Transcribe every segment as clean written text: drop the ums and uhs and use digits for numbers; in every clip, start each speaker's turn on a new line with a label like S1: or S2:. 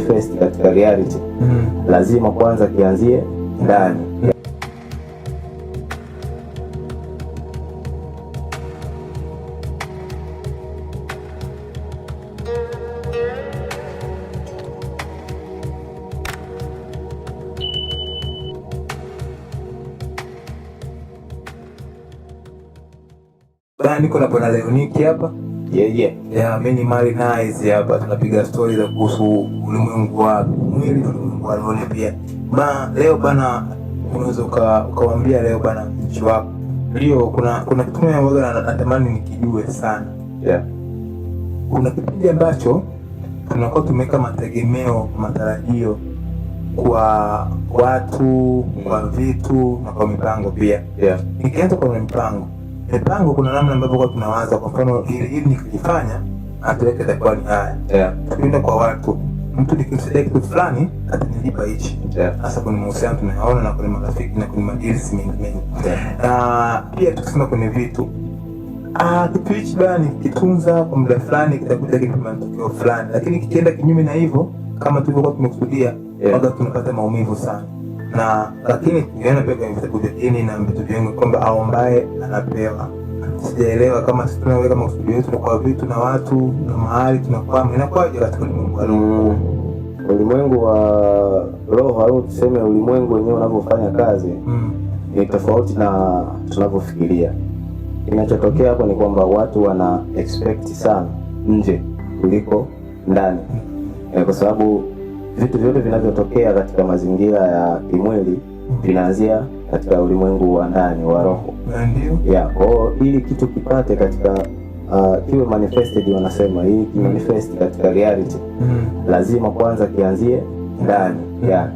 S1: kumanifest katika reality lazima kwanza kianzie ndani.
S2: Niko na bwana Leoniki hapa. Yeah, mimi ni Mali Nice hapa. Tunapiga story za kuhusu ulimwengu wa mwili na ulimwengu wa roho pia. Leo bana, unaweza ukawaambia leo bana mchi wako. Leo kuna kitu mmoja natamani nikijue sana. Kuna kipindi ambacho tunakuwa tumeweka mategemeo, matarajio kwa watu, kwa vitu na kwa mipango pia. Nikianza kwa mipango kuna namna ambavyo kwa tunawaza, kwa mfano ili nikifanya ataweka itakuwa ni haya. Tukienda kwa watu, mtu nikimsaidia kitu fulani atanilipa hichi. Hasa kwenye mahusiano tunayaona na kwenye marafiki na kwenye madeals mengi. Pia tukisema kwenye vitu, kitu hichi bana nikitunza kwa muda fulani kitakuja kitu matokeo fulani, lakini kikienda kinyume na hivyo kama tulivyokuwa tumekusudia, waga tunapata maumivu sana. Lakini tukiona pia kwenye vitabu vya dini na vitu vingi kwamba aombaye anapewa. Sijaelewa kama sisi tunaweka makusudi yetu kwa vitu na watu na mahali tunakwama, inakuwaje katika ulimwengu wa roho?
S1: Ulimwengu wa roho au tuseme ulimwengu wenyewe unavyofanya kazi ni tofauti na tunavyofikiria. Kinachotokea hapo ni kwamba watu wana expect sana nje kuliko ndani. Kwa sababu vitu vyote vinavyotokea katika mazingira ya kimwili vinaanzia katika ulimwengu wa ndani wa roho.
S2: Ndio.
S1: Kwa ili kitu kipate katika kiwe manifested, wanasema hii kimanifest katika reality lazima kwanza kianzie ndani,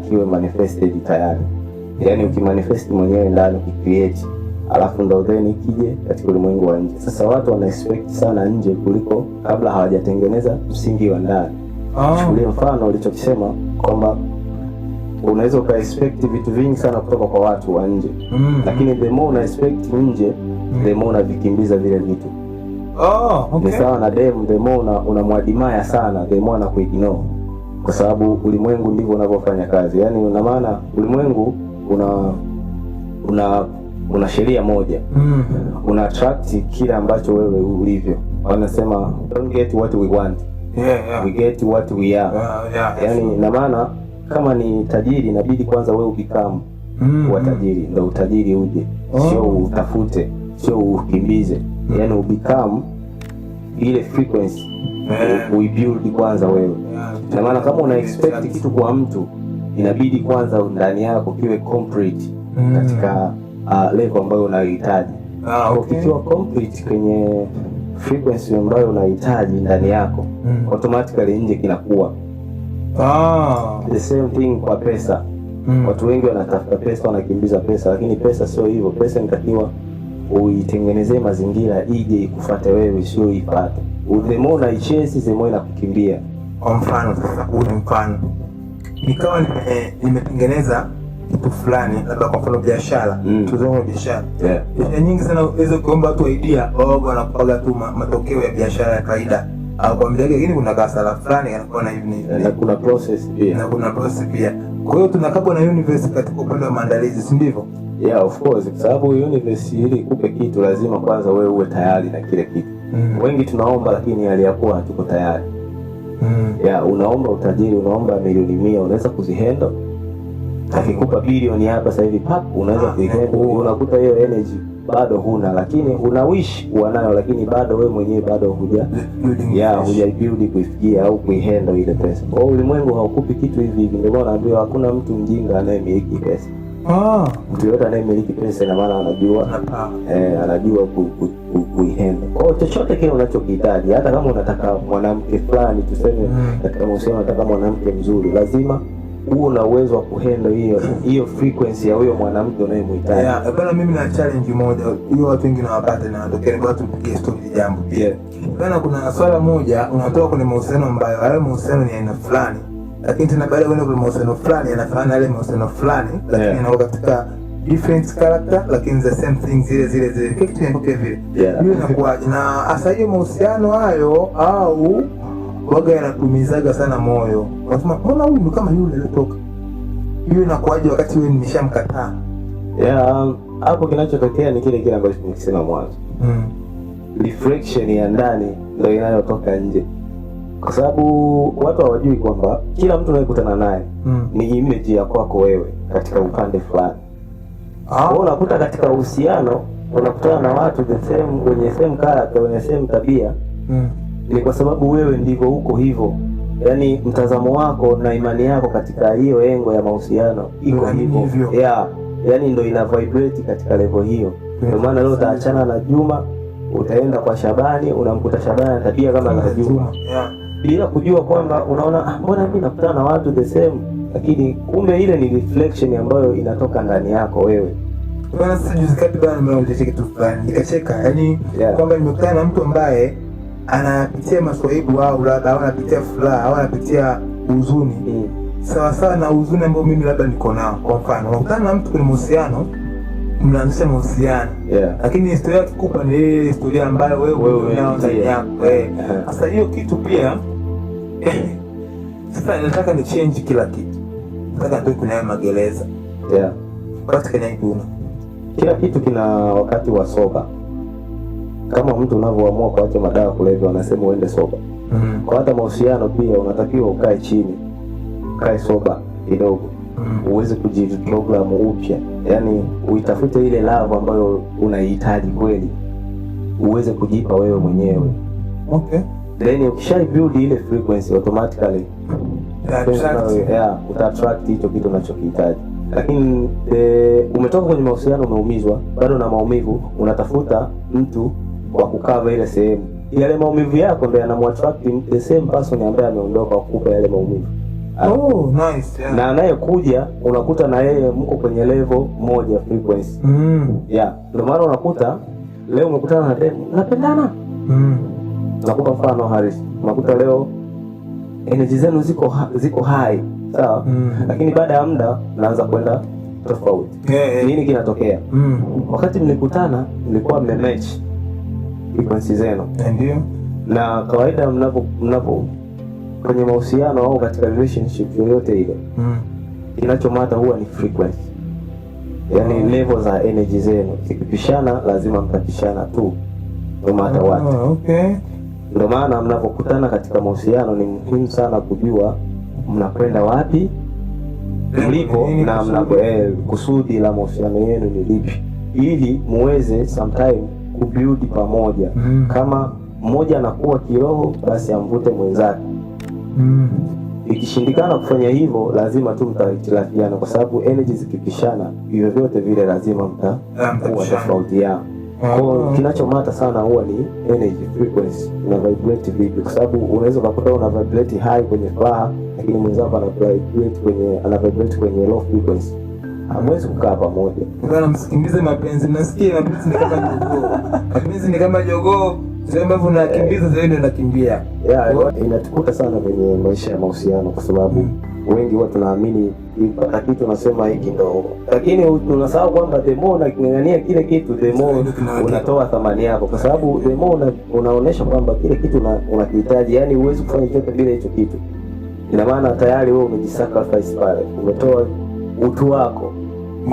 S1: kiwe manifested tayari. Yaani ukimanifest mwenyewe ndani, ukicreate, alafu ndo then kije katika ulimwengu wa nje. Sasa watu wana expect sana nje kuliko kabla hawajatengeneza msingi wa ndani. Chukulia mfano ulichokisema kwamba unaweza uka expect vitu vingi sana kutoka kwa watu wa nje, lakini the more una expect nje, the more unavikimbiza vile vitu. Ni sawa na dem, the more unamwadimaya sana, the more anakuignore, kwa sababu ulimwengu ndivyo unavyofanya kazi. Yaani una maana ulimwengu una sheria moja. Una attract kile ambacho wewe ulivyo. Wanasema don't get what we want. We get what we are. Yaani na maana kama ni tajiri inabidi kwanza wewe ubecome wa tajiri, ndio utajiri uje. Sio utafute, sio ukimbize. Yaani ubecome ile frequency, uibuild kwanza wewe. Na maana kama una expect kitu kwa mtu, inabidi kwanza ndani yako kiwe complete katika level ambayo unahitaji. Ukiwa complete kwenye frequency ambayo unahitaji ndani yako, automatically nje kinakuwa. The same thing kwa pesa. Watu wengi wanatafuta pesa, wanakimbiza pesa, lakini pesa sio hivyo. Pesa inatakiwa uitengenezee mazingira ije ikufuate wewe, sio ifuate. The more unaichase, the more inakukimbia.
S2: Kwa mfano sasa, mfano nikawa nimetengeneza kitu fulani, labda kwa mfano biashara, tuzungumzie biashara. Biashara nyingi sana unaweza kuomba watu idea, wanakupaga tu matokeo ya biashara ya kawaida. Au kwa mjage lakini kuna kasala fulani anakuwa na hivi
S1: na kuna process pia.
S2: Kwa hiyo tunakabwa na universe katika upande wa maandalizi, si ndivyo?
S1: Of course, kwa sababu universe ili kupe kitu lazima kwanza wewe uwe tayari na kile kitu. Wengi tunaomba lakini hali ya kuwa hatuko tayari. Unaomba utajiri, unaomba milioni 100, unaweza kuzihandle. Akikupa bilioni hapa sasa hivi unaweza kuihandle. Unakuta hiyo energy bado huna, lakini una wish unayo, lakini bado wewe mwenyewe bado hujabuild kuifikia au kuihandle ile pesa. Kwa ulimwengu haukupi kitu hivi hivi. Ndio maana naambiwa hakuna mtu mjinga anayemiliki pesa. Mtu yote anayemiliki pesa ina maana anajua kuihandle. Kwa chochote kile unachokihitaji, hata kama unataka mwanamke fulani, tuseme katika mahusiano unataka mwanamke mzuri, lazima uwe na uwezo wa kuhandle hiyo frequency ya huyo mwanamke unayemhitaji.
S2: Bana, mimi na challenge moja hiyo watu wengi nawapata na natokea kwa watu kupigia story jambo pia. Bana, kuna swala moja unatoka kwenye mahusiano ambayo hayo mahusiano ni aina fulani, lakini tena baada ya kwenda kwenye mahusiano fulani yanafanana yale mahusiano fulani, lakini yanakuwa katika different character, lakini the same thing, zile kitu kinatokea vile. Hiyo inakuwa na hasa hiyo mahusiano hayo au waga yanakumizaga sana moyo. Unasema mbona huyu kama yule alitoka? Hiyo inakuaje wakati wewe nimeshamkataa?
S1: Hapo kinachotokea ni kile kile ambacho nimesema mwanzo. Reflection ya ndani ndio inayotoka nje. Kwa sababu watu hawajui kwamba kila mtu unayekutana naye ni image ya kwako wewe katika upande fulani. Wewe unakuta katika uhusiano unakutana na watu the same, wenye same character, wenye same tabia. Ni kwa sababu wewe ndivyo uko hivyo. Yaani mtazamo wako na imani yako katika hiyo engo ya mahusiano iko hivyo. Yaani ndio ina vibrate katika level hiyo. Ndio maana leo utaachana na Juma, utaenda kwa Shabani, unamkuta Shabani na tabia kama za Juma. Bila kujua kwamba unaona mbona mimi nakutana na watu the same, lakini kumbe ile ni reflection ambayo inatoka ndani yako wewe.
S2: Bwana sasa juzi kati bwana nimeonyesha kitu fulani nikacheka, yaani kwamba nimekutana na mtu ambaye anapitia maswaibu au labda anapitia furaha au anapitia huzuni sawa sawa na huzuni ambayo mimi labda niko nao. Kwa mfano unakutana na mtu kwenye mahusiano, mnaanzisha mahusiano, lakini historia yake kubwa ni ile historia ambayo wewe unao ndani yako. Sasa hiyo kitu pia sasa nataka ni change kila kitu, nataka ndio kuna magereza katika nyingine.
S1: Kila kitu kina wakati wa soba. Kama mtu unavyoamua kuacha madawa kulevya, wanasema uende soba. Kwa hata mahusiano pia unatakiwa ukae chini, ukae soba kidogo, uweze kujiprogram upya. Yaani uitafute ile love ambayo unaihitaji kweli, uweze kujipa wewe mwenyewe. Then ukisha build ile frequency automatically uta attract hicho kitu unachokihitaji. Lakini umetoka kwenye mahusiano, umeumizwa, bado na maumivu, unatafuta mtu wa kukava ile sehemu. Yale maumivu yako ndio yanamwattract the same person ambaye ameondoka kukupa yale maumivu.
S2: Nice.
S1: Na anayekuja unakuta na yeye mko kwenye level moja frequency. Ndio maana unakuta leo umekutana na demu, unapendana. Nakupa mfano Haris. Unakuta leo energy zenu ziko high, sawa? Lakini baada ya muda mnaanza kwenda tofauti. Nini kinatokea? Wakati mlikutana mlikuwa mmematch frequency zenu.
S2: Ndio.
S1: Na kawaida mnapo kwenye mahusiano au katika relationship yoyote ile, kinachomata huwa ni frequency. Yaani level za energy zenu zikipishana, lazima mtapishana tu no matter what. Ndio maana mnapokutana katika mahusiano ni muhimu sana kujua mnakwenda wapi, mlipo na mnapo kusudi la mahusiano yenu ni lipi, ili muweze sometime kubuild pamoja. Kama mmoja anakuwa kiroho, basi amvute mwenzake. Ikishindikana kufanya hivyo, lazima tu mtahitilafiana, kwa sababu energy zikipishana hivyo vyote vile lazima mtakuwa tofautiana. Kwa kinachomata sana huwa ni energy frequency, na vibrate vipi, kwa sababu unaweza kukuta una vibrate high kwenye furaha, lakini mwenzako ana vibrate kwenye low frequency. Hamwezi kukaa pamoja.
S2: Bwana msikimbize mapenzi, nasikia mapenzi ni kama jogoo. Mapenzi ni kama jogoo, sio ambavyo unakimbiza zaidi unakimbia.
S1: Inatukuta sana kwenye maisha ya mahusiano, kwa sababu wengi watu tunaamini ipata kitu nasema hiki ndio. Lakini tunasahau kwamba the more unaking'ang'ania kile kitu, the more unatoa thamani yako, kwa sababu the more unaonesha kwamba kile kitu unakihitaji. Yaani huwezi kufanya chochote bila hicho kitu. Ina maana tayari wewe umejisacrifice pale, umetoa utu wako.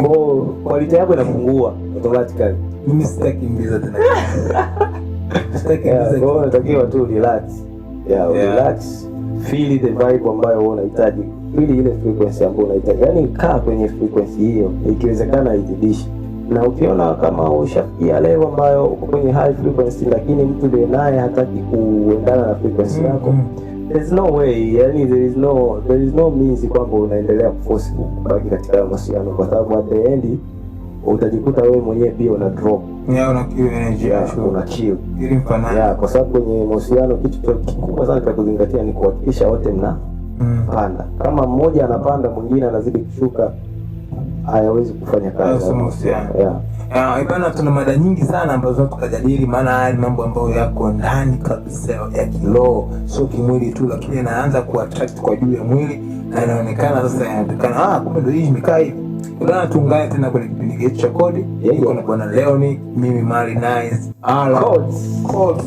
S1: Kwa quality yako inapungua automatically.
S2: Mimi sitakimbiza tena.
S1: Kwa unatakiwa tu relax. Relax. Feel the vibe ambayo unahitaji. Feel ile frequency ambayo unahitaji. Yaani kaa kwenye frequency hiyo, ikiwezekana izidishe. Na ukiona kama ushafikia level ambayo uko kwenye high frequency, lakini mtu ndiye naye hataki kuendana na frequency yako, there's no way, yani there is no means kwamba unaendelea kuforce kubaki katika mahusiano, kwa sababu at the end utajikuta wewe mwenyewe pia una drop.
S2: Una kill energy,
S1: una kill.
S2: Ili mfanana.
S1: Kwa sababu kwenye mahusiano kitu kikubwa sana cha kuzingatia ni kuhakikisha wote mna panda. Kama mmoja anapanda mwingine anazidi kushuka, hayawezi kufanya kazi
S2: mahusiano. Ibana, tuna mada nyingi sana ambazo tukajadili, maana haya ni mambo ambayo yako ndani kabisa ya kiroho, sio kimwili tu, lakini yanaanza kuattract kwa juu ya mwili na inaonekana sasa yanatokana kumbe ndio hii imekaa hivi. Bwana, tuungane tena kwenye kipindi chetu cha Kodi. Niko na Bwana Leoni, mimi Mali Nice.
S1: Codes.